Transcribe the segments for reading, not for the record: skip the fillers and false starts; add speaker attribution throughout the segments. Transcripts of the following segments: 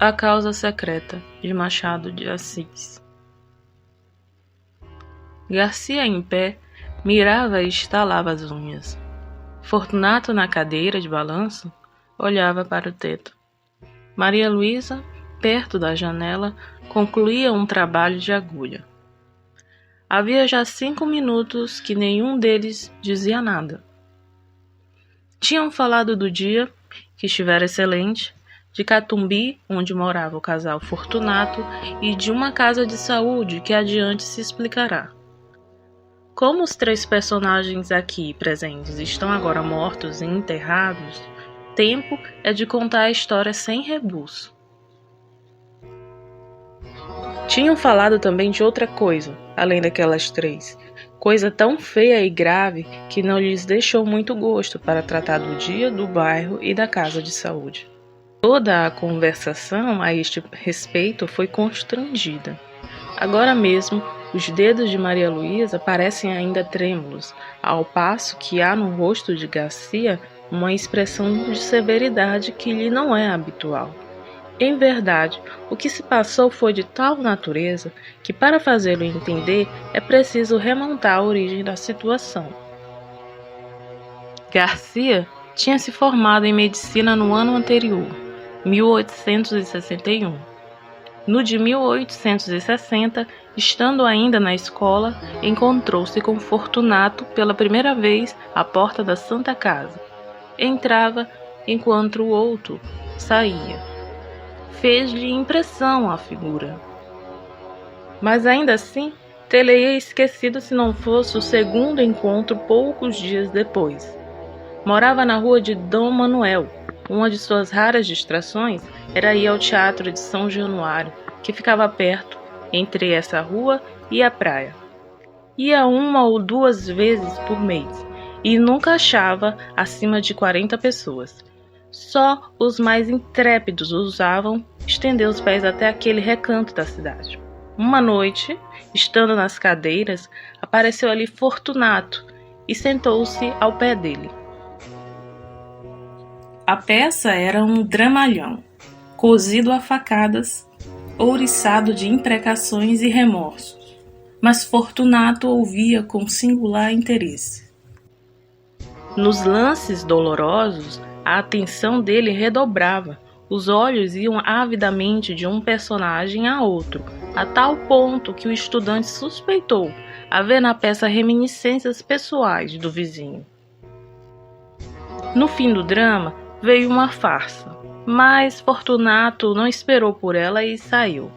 Speaker 1: A Causa Secreta, de Machado de Assis. Garcia, em pé, mirava e estalava as unhas. Fortunato, na cadeira de balanço, olhava para o teto. Maria Luísa, perto da janela, concluía um trabalho de agulha. Havia já 5 minutos que nenhum deles dizia nada. Tinham falado do dia, que estivera excelente, de Catumbi, onde morava o casal Fortunato, e de uma casa de saúde que adiante se explicará. Como os 3 personagens aqui presentes estão agora mortos e enterrados, tempo é de contar a história sem rebuço. Tinham falado também de outra coisa, além daquelas 3, coisa tão feia e grave que não lhes deixou muito gosto para tratar do dia, do bairro e da casa de saúde. Toda a conversação a este respeito foi constrangida. Agora mesmo, os dedos de Maria Luísa parecem ainda trêmulos, ao passo que há no rosto de Garcia uma expressão de severidade que lhe não é habitual. Em verdade, o que se passou foi de tal natureza que, para fazê-lo entender, é preciso remontar a origem da situação. Garcia tinha se formado em medicina no ano anterior, 1861. No de 1860, estando ainda na escola, encontrou-se com Fortunato pela primeira vez à porta da Santa Casa. Entrava enquanto o outro saía. Fez-lhe impressão a figura. Mas ainda assim, tê-lo-ia esquecido se não fosse o segundo encontro poucos dias depois. Morava na rua de Dom Manuel. Uma de suas raras distrações era ir ao Teatro de São Januário, que ficava perto, entre essa rua e a praia. Ia 1 ou 2 vezes por mês, e nunca achava acima de 40 pessoas. Só os mais intrépidos ousavam estender os pés até aquele recanto da cidade. Uma noite, estando nas cadeiras, apareceu ali Fortunato e sentou-se ao pé dele. A peça era um dramalhão, cozido a facadas, ouriçado de imprecações e remorsos, mas Fortunato ouvia com singular interesse. Nos lances dolorosos, a atenção dele redobrava, os olhos iam avidamente de um personagem a outro, a tal ponto que o estudante suspeitou haver na peça reminiscências pessoais do vizinho. No fim do drama, veio uma farsa, mas Fortunato não esperou por ela e saiu.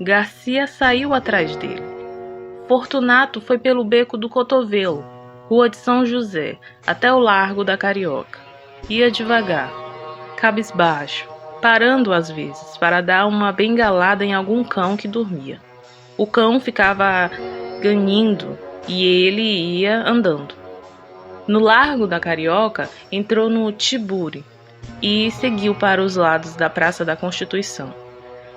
Speaker 1: Garcia saiu atrás dele. Fortunato foi pelo Beco do Cotovelo, Rua de São José, até o Largo da Carioca. Ia devagar, cabisbaixo, parando às vezes para dar uma bengalada em algum cão que dormia. O cão ficava ganindo e ele ia andando. No Largo da Carioca, entrou no Tiburi e seguiu para os lados da Praça da Constituição.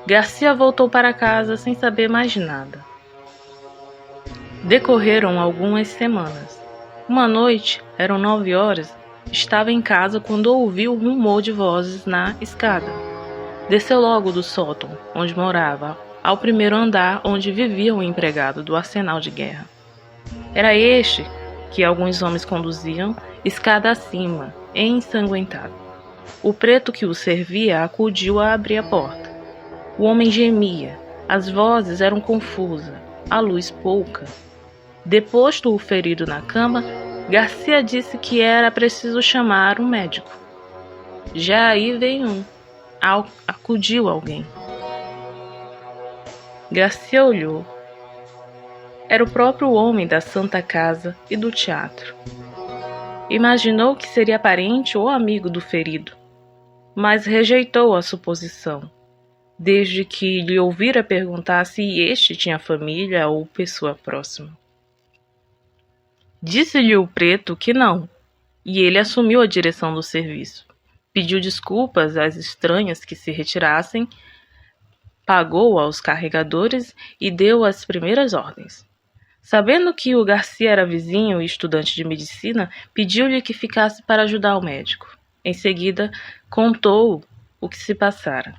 Speaker 1: Garcia voltou para casa sem saber mais nada. Decorreram algumas semanas. Uma noite, eram 9 horas, estava em casa quando ouviu um rumor de vozes na escada. Desceu logo do sótão, onde morava, ao primeiro andar onde vivia o empregado do arsenal de guerra. Era este que alguns homens conduziam, escada acima, ensanguentado. O preto que o servia acudiu a abrir a porta. O homem gemia, as vozes eram confusas, a luz pouca. Deposto o ferido na cama, Garcia disse que era preciso chamar um médico. Já aí veio um. Acudiu alguém. Garcia olhou. Era o próprio homem da Santa Casa e do teatro. Imaginou que seria parente ou amigo do ferido, mas rejeitou a suposição, desde que lhe ouvira perguntar se este tinha família ou pessoa próxima. Disse-lhe o preto que não, e ele assumiu a direção do serviço. Pediu desculpas às estranhas que se retirassem, pagou aos carregadores e deu as primeiras ordens. Sabendo que o Garcia era vizinho e estudante de medicina, pediu-lhe que ficasse para ajudar o médico. Em seguida, contou o que se passara.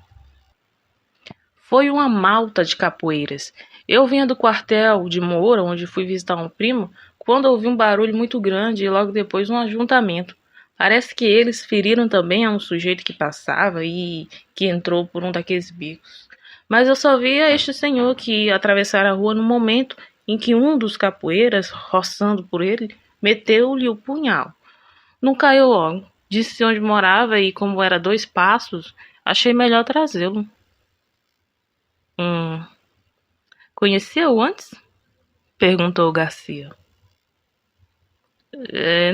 Speaker 1: Foi uma malta de capoeiras. Eu vinha do quartel de Moura, onde fui visitar um primo, quando ouvi um barulho muito grande e logo depois um ajuntamento. Parece que eles feriram também a um sujeito que passava e que entrou por um daqueles bicos. Mas eu só via este senhor que ia atravessar a rua no momento em que um dos capoeiras, roçando por ele, meteu-lhe o punhal. Não caiu logo. Disse onde morava e, como era 2 passos, achei melhor trazê-lo. Hum. Conhecia-o antes? Perguntou Garcia.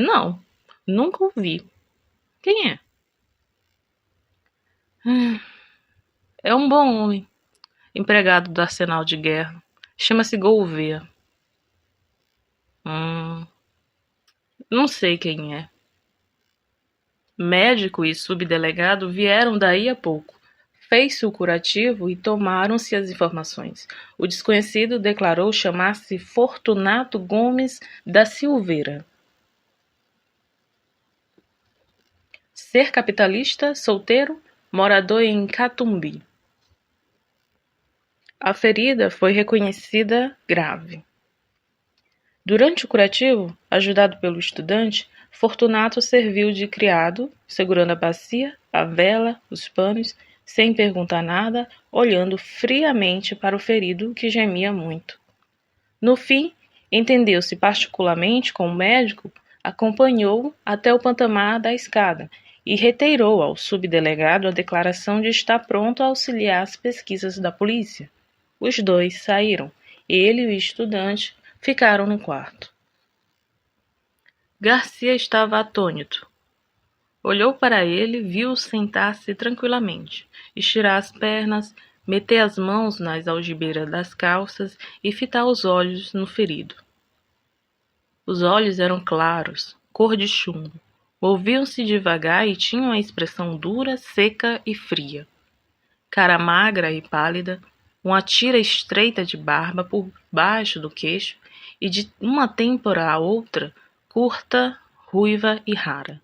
Speaker 1: Não, nunca o vi. Quem é? É um bom homem, empregado do arsenal de guerra. Chama-se Gouveia. Não sei quem é. Médico e subdelegado vieram daí a pouco. Fez-se o curativo e tomaram-se as informações. O desconhecido declarou chamar-se Fortunato Gomes da Silveira. Ser capitalista, solteiro, morador em Catumbi. A ferida foi reconhecida grave. Durante o curativo, ajudado pelo estudante, Fortunato serviu de criado, segurando a bacia, a vela, os panos, sem perguntar nada, olhando friamente para o ferido que gemia muito. No fim, entendeu-se particularmente com o médico, acompanhou-o até o patamar da escada e reiterou ao subdelegado a declaração de estar pronto a auxiliar as pesquisas da polícia. Os dois saíram. Ele e o estudante ficaram no quarto. Garcia estava atônito. Olhou para ele, viu-o sentar-se tranquilamente, estirar as pernas, meter as mãos nas algibeiras das calças e fitar os olhos no ferido. Os olhos eram claros, cor de chumbo. Moviam-se devagar e tinham a expressão dura, seca e fria. Cara magra e pálida, uma tira estreita de barba por baixo do queixo e de uma têmpora à outra, curta, ruiva e rara.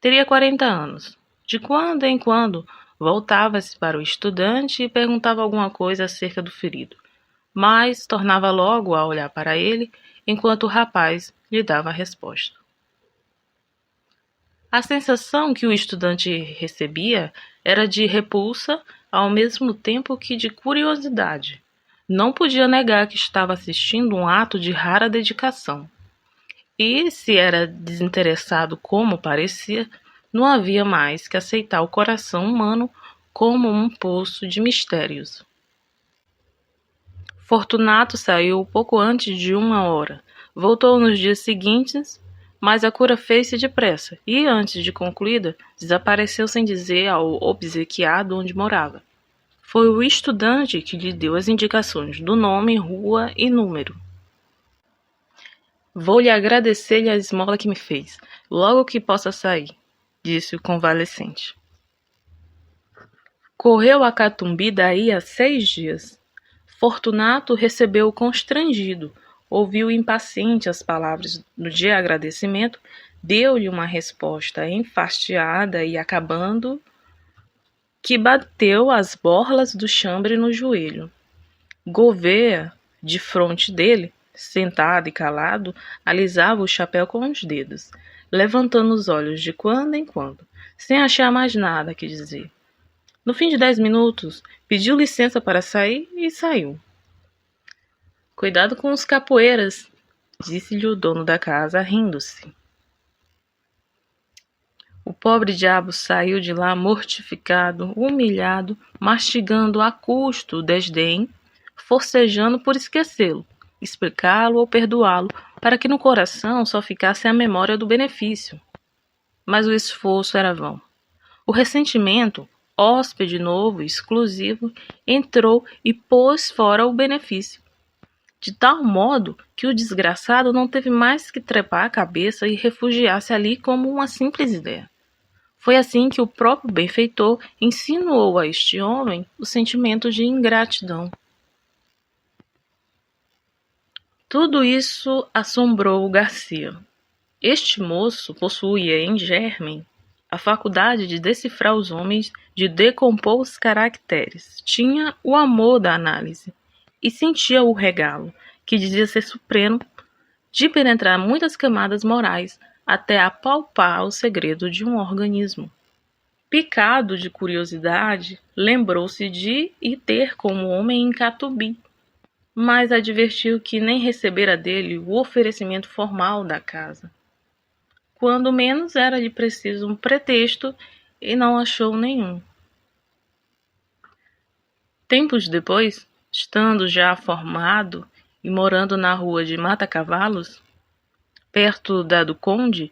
Speaker 1: Teria 40 anos. De quando em quando, voltava-se para o estudante e perguntava alguma coisa acerca do ferido, mas tornava logo a olhar para ele, enquanto o rapaz lhe dava a resposta. A sensação que o estudante recebia era de repulsa, ao mesmo tempo que de curiosidade. Não podia negar que estava assistindo um ato de rara dedicação. E, se era desinteressado como parecia, não havia mais que aceitar o coração humano como um poço de mistérios. Fortunato saiu pouco antes de 1 hora. Voltou nos dias seguintes, mas a cura fez-se depressa e, antes de concluída, desapareceu sem dizer ao obsequiado onde morava. Foi o estudante que lhe deu as indicações do nome, rua e número. Vou-lhe agradecer-lhe a esmola que me fez, logo que possa sair, disse o convalescente. Correu a Catumbi daí a 6 dias. Fortunato recebeu-o constrangido, ouviu impaciente as palavras de agradecimento, deu-lhe uma resposta enfastiada e acabando, que bateu as borlas do chambre no joelho. Gouveia, defronte dele, sentado e calado, alisava o chapéu com os dedos, levantando os olhos de quando em quando, sem achar mais nada que dizer. No fim de 10 minutos, pediu licença para sair e saiu. Cuidado com os capoeiras, disse-lhe o dono da casa, rindo-se. O pobre diabo saiu de lá mortificado, humilhado, mastigando a custo o desdém, forcejando por esquecê-lo, explicá-lo ou perdoá-lo, para que no coração só ficasse a memória do benefício. Mas o esforço era vão. O ressentimento, hóspede novo e exclusivo, entrou e pôs fora o benefício, de tal modo que o desgraçado não teve mais que trepar a cabeça e refugiar-se ali como uma simples ideia. Foi assim que o próprio benfeitor insinuou a este homem o sentimento de ingratidão. Tudo isso assombrou o Garcia. Este moço possuía em germen a faculdade de decifrar os homens, de decompor os caracteres. Tinha o amor da análise e sentia o regalo, que dizia ser supremo, de penetrar muitas camadas morais até apalpar o segredo de um organismo. Picado de curiosidade, lembrou-se de ir ter como homem em Catubi, mas advertiu que nem recebera dele o oferecimento formal da casa. Quando menos era-lhe preciso um pretexto, e não achou nenhum. Tempos depois, estando já formado e morando na rua de Mata-Cavalos, perto da do Conde,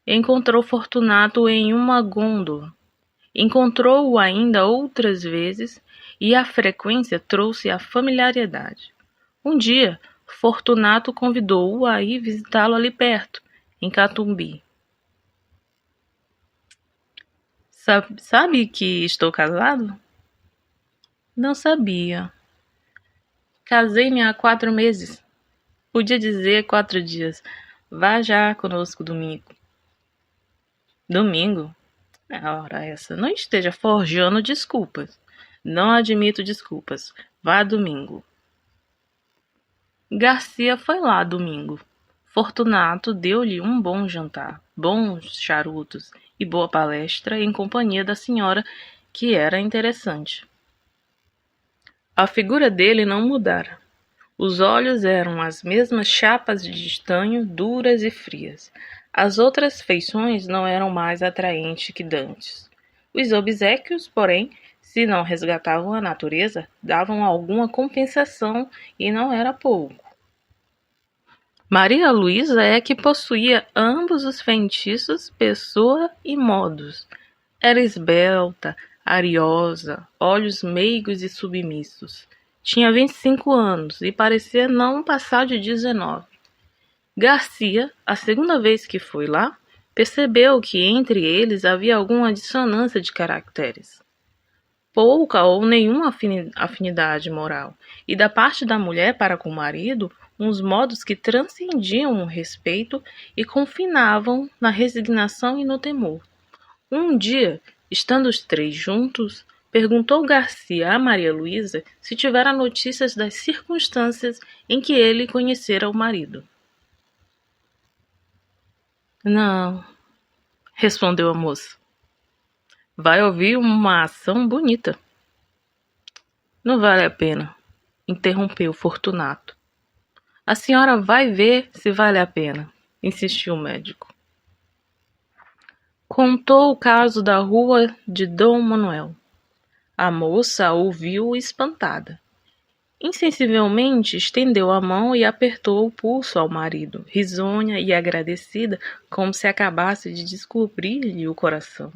Speaker 1: encontrou Fortunato em uma gôndola. Encontrou-o ainda outras vezes, e a frequência trouxe a familiaridade. Um dia, Fortunato convidou-o a ir visitá-lo ali perto, em Catumbi. Sabe que estou casado? Não sabia. Casei-me há 4 meses. Podia dizer 4 dias. Vá já conosco domingo. Domingo? Ora, essa. Não esteja forjando desculpas. Não admito desculpas. Vá domingo. Garcia foi lá domingo. Fortunato deu-lhe um bom jantar, bons charutos e boa palestra em companhia da senhora, que era interessante. A figura dele não mudara. Os olhos eram as mesmas chapas de estanho, duras e frias. As outras feições não eram mais atraentes que dantes. Os obséquios, porém, se não resgatavam a natureza, davam alguma compensação, e não era pouco. Maria Luísa é que possuía ambos os feitiços, pessoa e modos. Era esbelta, ariosa, olhos meigos e submissos. Tinha 25 anos e parecia não passar de 19. Garcia, a segunda vez que foi lá, percebeu que entre eles havia alguma dissonância de caracteres. Pouca ou nenhuma afinidade moral, e da parte da mulher para com o marido, uns modos que transcendiam o respeito e confinavam na resignação e no temor. Um dia, estando os 3 juntos, perguntou Garcia a Maria Luísa se tivera notícias das circunstâncias em que ele conhecera o marido. Não, respondeu a moça. Vai ouvir uma ação bonita. Não vale a pena, interrompeu Fortunato. A senhora vai ver se vale a pena, insistiu o médico. Contou o caso da rua de Dom Manuel. A moça ouviu espantada. Insensivelmente estendeu a mão e apertou o pulso ao marido, risonha e agradecida, como se acabasse de descobrir-lhe o coração.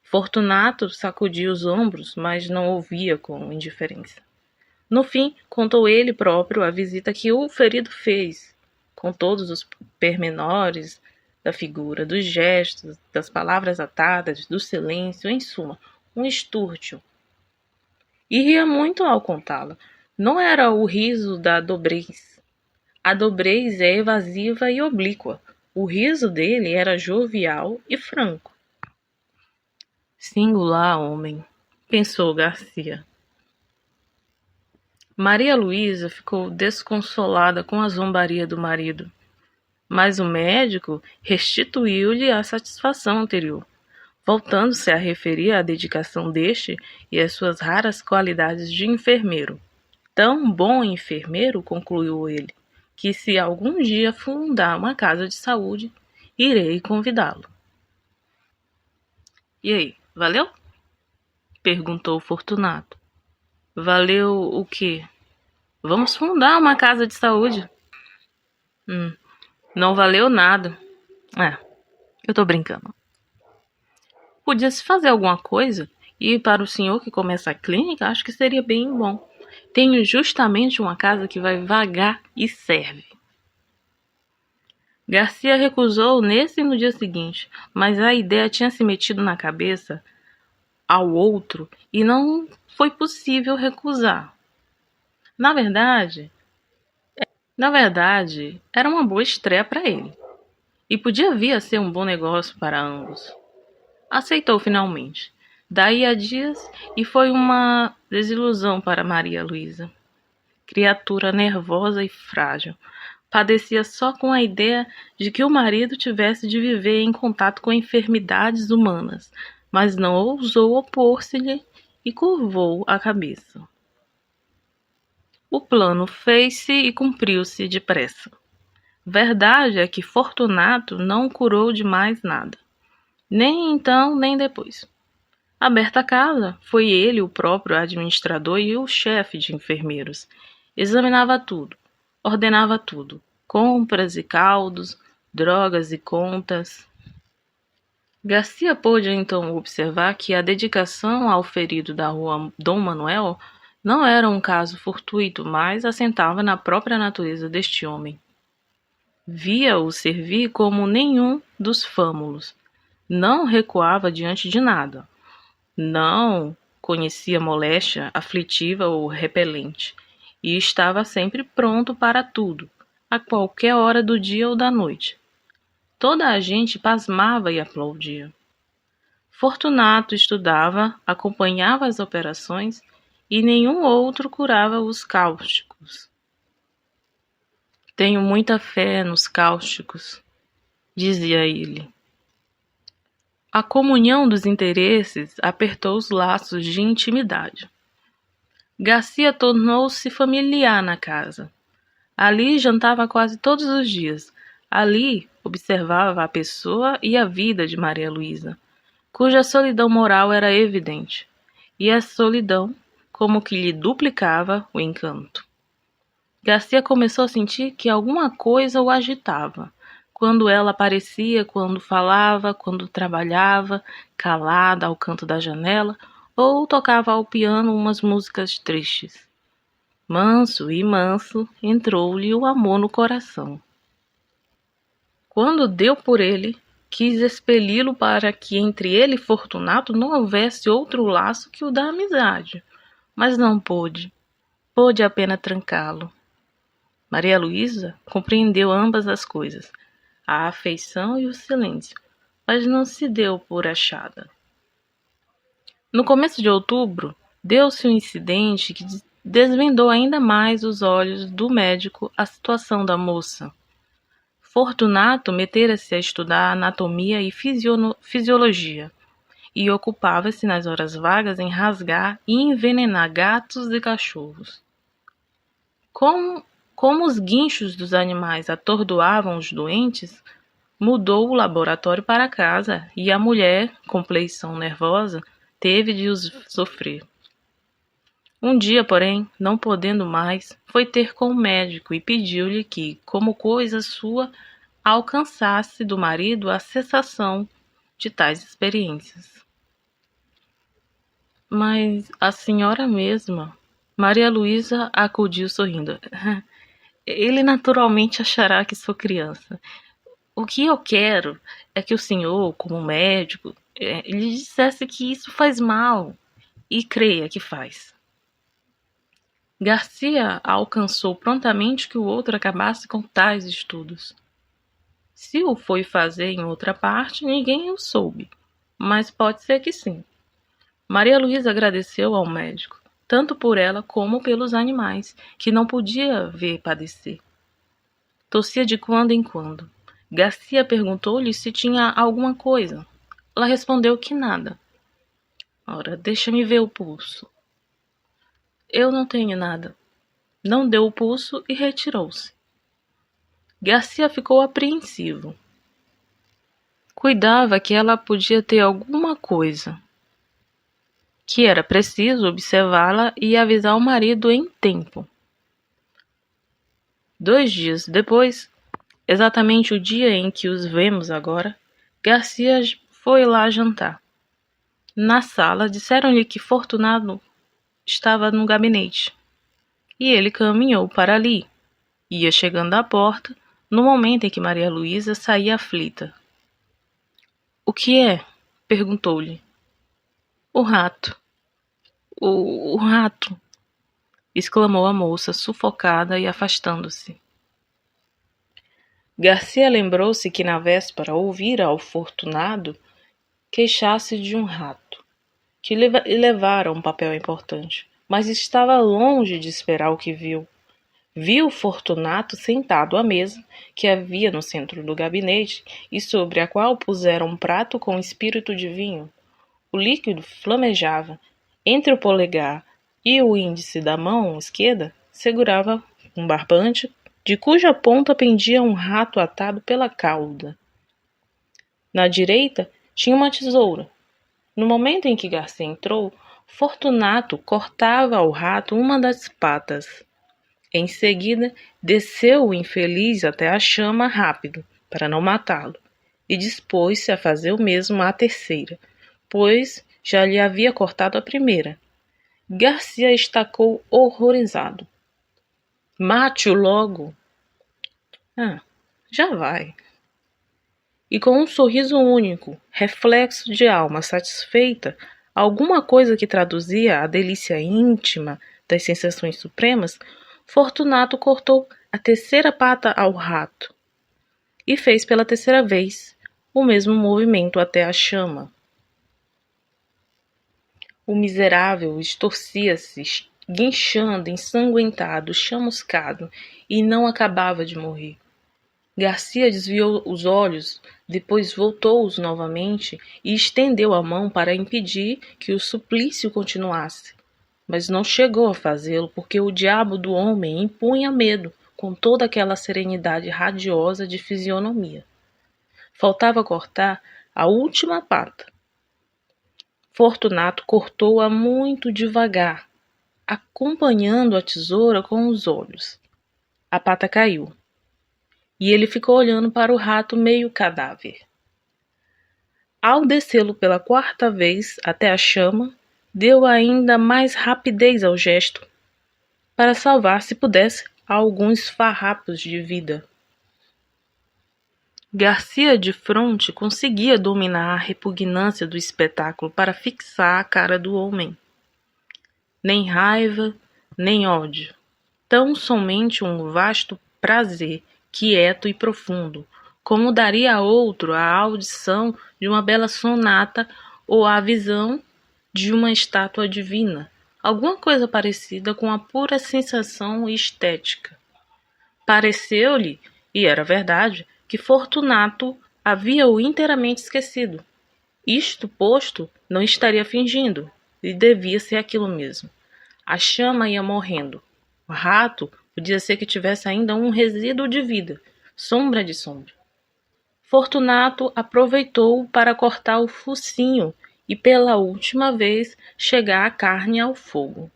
Speaker 1: Fortunato sacudiu os ombros, mas não ouvia com indiferença. No fim, contou ele próprio a visita que o ferido fez, com todos os pormenores da figura, dos gestos, das palavras atadas, do silêncio, em suma, um estúrdio. E ria muito ao contá-la. Não era o riso da dobrez. A dobrez é evasiva e oblíqua. O riso dele era jovial e franco. Singular homem, pensou Garcia. Maria Luísa ficou desconsolada com a zombaria do marido, mas o médico restituiu-lhe a satisfação anterior, voltando-se a referir à dedicação deste e às suas raras qualidades de enfermeiro. Tão bom enfermeiro, concluiu ele, que se algum dia fundar uma casa de saúde, irei convidá-lo. E aí, valeu? Perguntou Fortunato. Valeu o quê? Vamos fundar uma casa de saúde. Não valeu nada. Eu tô brincando. Podia-se fazer alguma coisa, e para o senhor que começa a clínica, acho que seria bem bom. Tenho justamente uma casa que vai vagar e serve. Garcia recusou nesse e no dia seguinte, mas a ideia tinha se metido na cabeça ao outro e não foi possível recusar. Na verdade, era uma boa estreia para ele, e podia vir a ser um bom negócio para ambos. Aceitou finalmente. Daí a dias, e foi uma desilusão para Maria Luísa. Criatura nervosa e frágil, padecia só com a ideia de que o marido tivesse de viver em contato com enfermidades humanas, mas não ousou opor-se-lhe e curvou a cabeça. O plano fez-se e cumpriu-se depressa. Verdade é que Fortunato não curou de mais nada, nem então nem depois. Aberta a casa, foi ele o próprio administrador e o chefe de enfermeiros. Examinava tudo, ordenava tudo, compras e caldos, drogas e contas. Garcia pôde então observar que a dedicação ao ferido da rua Dom Manuel não era um caso fortuito, mas assentava na própria natureza deste homem. Via-o servir como nenhum dos fâmulos. Não recuava diante de nada. Não conhecia moléstia aflitiva ou repelente, e estava sempre pronto para tudo, a qualquer hora do dia ou da noite. Toda a gente pasmava e aplaudia. Fortunato estudava, acompanhava as operações e nenhum outro curava os cáusticos. Tenho muita fé nos cáusticos, dizia ele. A comunhão dos interesses apertou os laços de intimidade. Garcia tornou-se familiar na casa. Ali jantava quase todos os dias. Ali observava a pessoa e a vida de Maria Luísa, cuja solidão moral era evidente, e a solidão como que lhe duplicava o encanto. Garcia começou a sentir que alguma coisa o agitava, quando ela aparecia, quando falava, quando trabalhava, calada ao canto da janela, ou tocava ao piano umas músicas tristes. Manso e manso entrou-lhe o amor no coração. Quando deu por ele, quis expeli-lo para que entre ele e Fortunato não houvesse outro laço que o da amizade, mas não pôde. Pôde apenas trancá-lo. Maria Luísa compreendeu ambas as coisas, a afeição e o silêncio, mas não se deu por achada. No começo de outubro, deu-se um incidente que desvendou ainda mais os olhos do médico a situação da moça. Fortunato metera-se a estudar anatomia e fisiologia, e ocupava-se nas horas vagas em rasgar e envenenar gatos e cachorros. Como os guinchos dos animais atordoavam os doentes, mudou o laboratório para casa e a mulher, com pleição nervosa, teve de os sofrer. Um dia, porém, não podendo mais, foi ter com o médico e pediu-lhe que, como coisa sua, alcançasse do marido a cessação de tais experiências. Mas a senhora mesma, Maria Luísa acudiu sorrindo. Ele naturalmente achará que sou criança. O que eu quero é que o senhor, como médico, lhe dissesse que isso faz mal, e creia que faz. Garcia alcançou prontamente que o outro acabasse com tais estudos. Se o foi fazer em outra parte, ninguém o soube, mas pode ser que sim. Maria Luísa agradeceu ao médico, tanto por ela como pelos animais, que não podia ver padecer. Tossia de quando em quando. Garcia perguntou-lhe se tinha alguma coisa. Ela respondeu que nada. Ora, deixa-me ver o pulso. Eu não tenho nada. Não deu o pulso e retirou-se. Garcia ficou apreensivo. Cuidava que ela podia ter alguma coisa, que era preciso observá-la e avisar o marido em tempo. 2 dias depois, exatamente o dia em que os vemos agora, Garcia foi lá jantar. Na sala, disseram-lhe que Fortunato estava no gabinete, e ele caminhou para ali. Ia chegando à porta, no momento em que Maria Luísa saía aflita. — O que é? — perguntou-lhe. — O rato. O rato! Exclamou a moça, sufocada e afastando-se. Garcia lembrou-se que na véspera ouvira ao Fortunato queixar-se de um rato, que lhe levara um papel importante, mas estava longe de esperar o que viu. Viu Fortunato sentado à mesa que havia no centro do gabinete e sobre a qual puseram um prato com espírito de vinho. O líquido flamejava. Entre o polegar e o índice da mão esquerda segurava um barbante, de cuja ponta pendia um rato atado pela cauda. Na direita tinha uma tesoura. No momento em que Garcia entrou, Fortunato cortava ao rato uma das patas. Em seguida, desceu o infeliz até a chama rápido, para não matá-lo, e dispôs-se a fazer o mesmo à terceira, pois já lhe havia cortado a primeira. Garcia estacou horrorizado. Mate-o logo! Já vai. E com um sorriso único, reflexo de alma satisfeita, alguma coisa que traduzia a delícia íntima das sensações supremas, Fortunato cortou a terceira pata ao rato e fez pela terceira vez o mesmo movimento até a chama. O miserável estorcia-se, guinchando, ensanguentado, chamuscado, e não acabava de morrer. Garcia desviou os olhos, depois voltou-os novamente e estendeu a mão para impedir que o suplício continuasse. Mas não chegou a fazê-lo, porque o diabo do homem impunha medo, com toda aquela serenidade radiosa de fisionomia. Faltava cortar a última pata. Fortunato cortou-a muito devagar, acompanhando a tesoura com os olhos. A pata caiu. E ele ficou olhando para o rato meio cadáver. Ao descê-lo pela quarta vez até a chama, deu ainda mais rapidez ao gesto, para salvar, se pudesse, alguns farrapos de vida. Garcia de fronte conseguia dominar a repugnância do espetáculo para fixar a cara do homem. Nem raiva, nem ódio. Tão somente um vasto prazer, quieto e profundo, como daria a outro a audição de uma bela sonata ou a visão de uma estátua divina, alguma coisa parecida com a pura sensação estética. Pareceu-lhe, e era verdade, que Fortunato havia-o inteiramente esquecido. Isto posto, não estaria fingindo, e devia ser aquilo mesmo. A chama ia morrendo. O rato podia ser que tivesse ainda um resíduo de vida, sombra de sombra. Fortunato aproveitou para cortar o focinho e pela última vez chegar a carne ao fogo.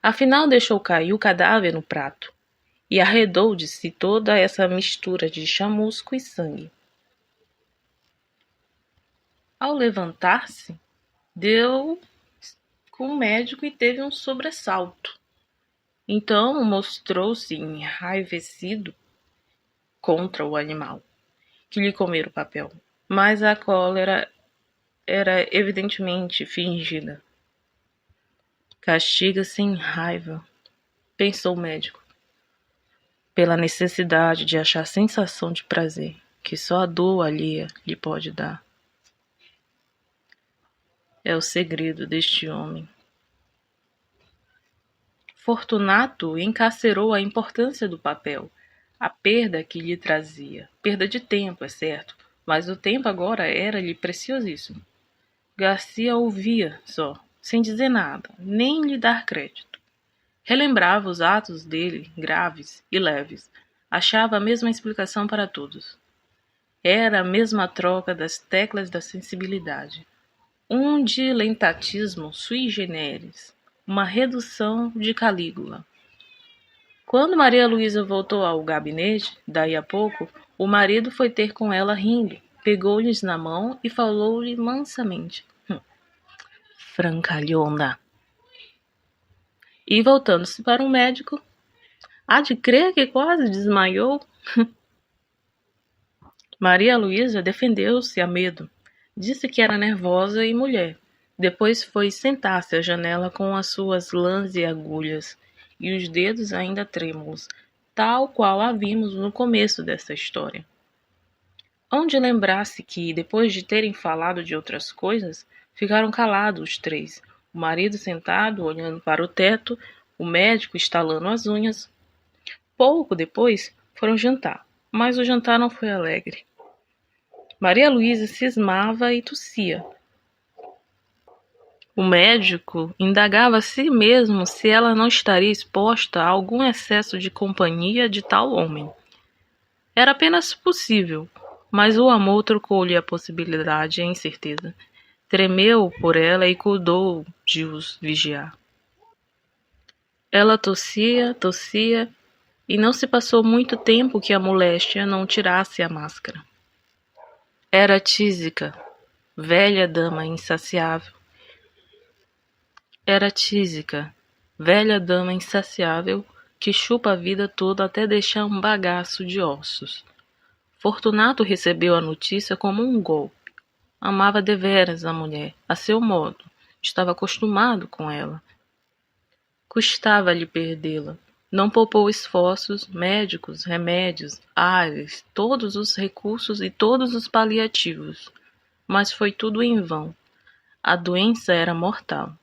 Speaker 1: Afinal deixou cair o cadáver no prato e arredou de si toda essa mistura de chamusco e sangue. Ao levantar-se, deu com o médico e teve um sobressalto. Então mostrou-se enraivecido contra o animal, que lhe comera o papel. Mas a cólera era evidentemente fingida. Castiga sem raiva, pensou o médico, pela necessidade de achar sensação de prazer que só a dor alheia lhe pode dar. É o segredo deste homem. Fortunato encarcerou a importância do papel, a perda que lhe trazia. Perda de tempo, é certo, mas o tempo agora era-lhe preciosíssimo. Garcia ouvia só, sem dizer nada, nem lhe dar crédito. Relembrava os atos dele, graves e leves. Achava a mesma explicação para todos. Era a mesma troca das teclas da sensibilidade. Um dilentatismo sui generis, uma redução de Calígula. Quando Maria Luísa voltou ao gabinete, daí a pouco, o marido foi ter com ela rindo, pegou-lhes na mão e falou-lhe mansamente. Francalhona. E voltando-se para o médico, há de crer que quase desmaiou. Maria Luísa defendeu-se a medo. Disse que era nervosa e mulher. Depois foi sentar-se à janela com as suas lãs e agulhas, e os dedos ainda trêmulos, tal qual a vimos no começo dessa história. Onde lembrasse que, depois de terem falado de outras coisas, ficaram calados os três, o marido sentado, olhando para o teto, o médico estalando as unhas. Pouco depois, foram jantar, mas o jantar não foi alegre. Maria Luísa cismava e tossia. O médico indagava a si mesmo se ela não estaria exposta a algum excesso de companhia de tal homem. Era apenas possível, mas o amor trocou-lhe a possibilidade em incerteza. Tremeu por ela e cuidou de os vigiar. Ela tossia, tossia, e não se passou muito tempo que a moléstia não tirasse a máscara. Era tísica, velha dama insaciável. Era tísica, velha dama insaciável, que chupa a vida toda até deixar um bagaço de ossos. Fortunato recebeu a notícia como um golpe. Amava deveras a mulher, a seu modo. Estava acostumado com ela. Custava-lhe perdê-la. Não poupou esforços, médicos, remédios, ares, todos os recursos e todos os paliativos. Mas foi tudo em vão. A doença era mortal.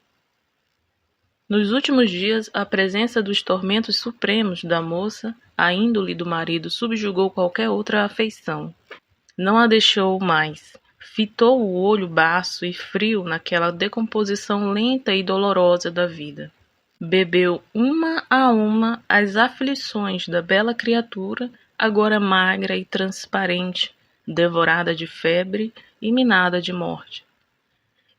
Speaker 1: Nos últimos dias, a presença dos tormentos supremos da moça, a índole do marido subjugou qualquer outra afeição. Não a deixou mais. Fitou o olho baço e frio naquela decomposição lenta e dolorosa da vida. Bebeu uma a uma as aflições da bela criatura, agora magra e transparente, devorada de febre e minada de morte.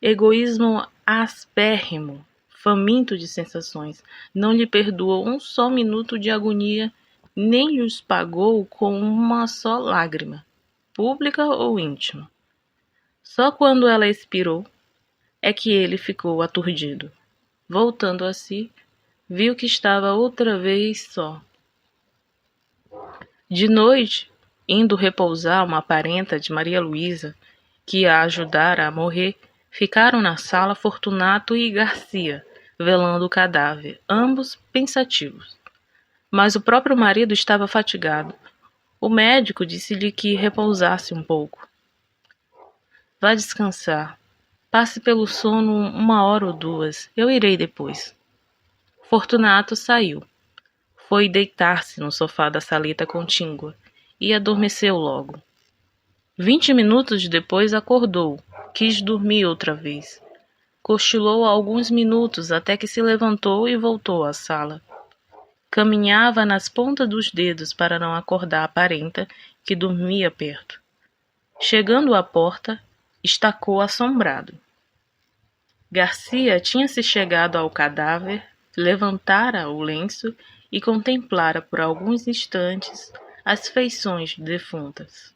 Speaker 1: Egoísmo aspérrimo, faminto de sensações, não lhe perdoou um só minuto de agonia, nem os pagou com uma só lágrima, pública ou íntima. Só quando ela expirou é que ele ficou aturdido. Voltando a si, viu que estava outra vez só. De noite, indo repousar uma parenta de Maria Luísa, que a ajudara a morrer, ficaram na sala Fortunato e Garcia, velando o cadáver, ambos pensativos. Mas o próprio marido estava fatigado. O médico disse-lhe que repousasse um pouco. Vá descansar. Passe pelo sono 1 hora ou 2. Eu irei depois. Fortunato saiu. Foi deitar-se no sofá da saleta contígua e adormeceu logo. 20 minutos depois acordou. Quis dormir outra vez. Cochilou alguns minutos até que se levantou e voltou à sala. Caminhava nas pontas dos dedos para não acordar a parenta, que dormia perto. Chegando à porta, estacou assombrado. Garcia tinha-se chegado ao cadáver, levantara o lenço e contemplara por alguns instantes as feições defuntas.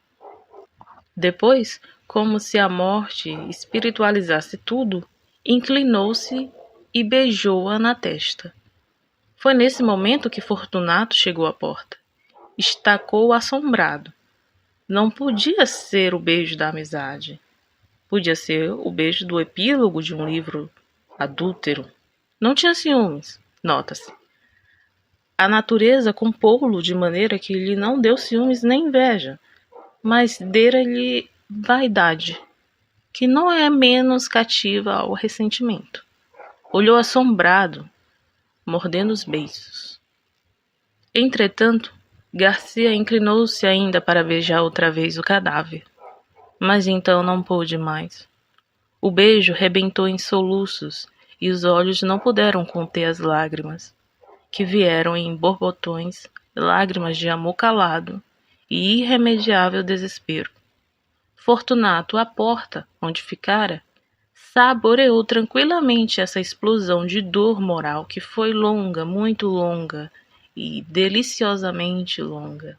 Speaker 1: Depois, como se a morte espiritualizasse tudo, inclinou-se e beijou-a na testa. Foi nesse momento que Fortunato chegou à porta. Estacou assombrado. Não podia ser o beijo da amizade. Podia ser o beijo do epílogo de um livro adúltero. Não tinha ciúmes, nota-se. A natureza compô-lo de maneira que lhe não deu ciúmes nem inveja, mas dera-lhe vaidade, que não é menos cativa ao ressentimento. Olhou assombrado, mordendo os beiços. Entretanto, Garcia inclinou-se ainda para beijar outra vez o cadáver. Mas então não pôde mais. O beijo rebentou em soluços e os olhos não puderam conter as lágrimas, que vieram em borbotões, lágrimas de amor calado e irremediável desespero. Fortunato, à porta, onde ficara, saboreou tranquilamente essa explosão de dor moral que foi longa, muito longa e deliciosamente longa.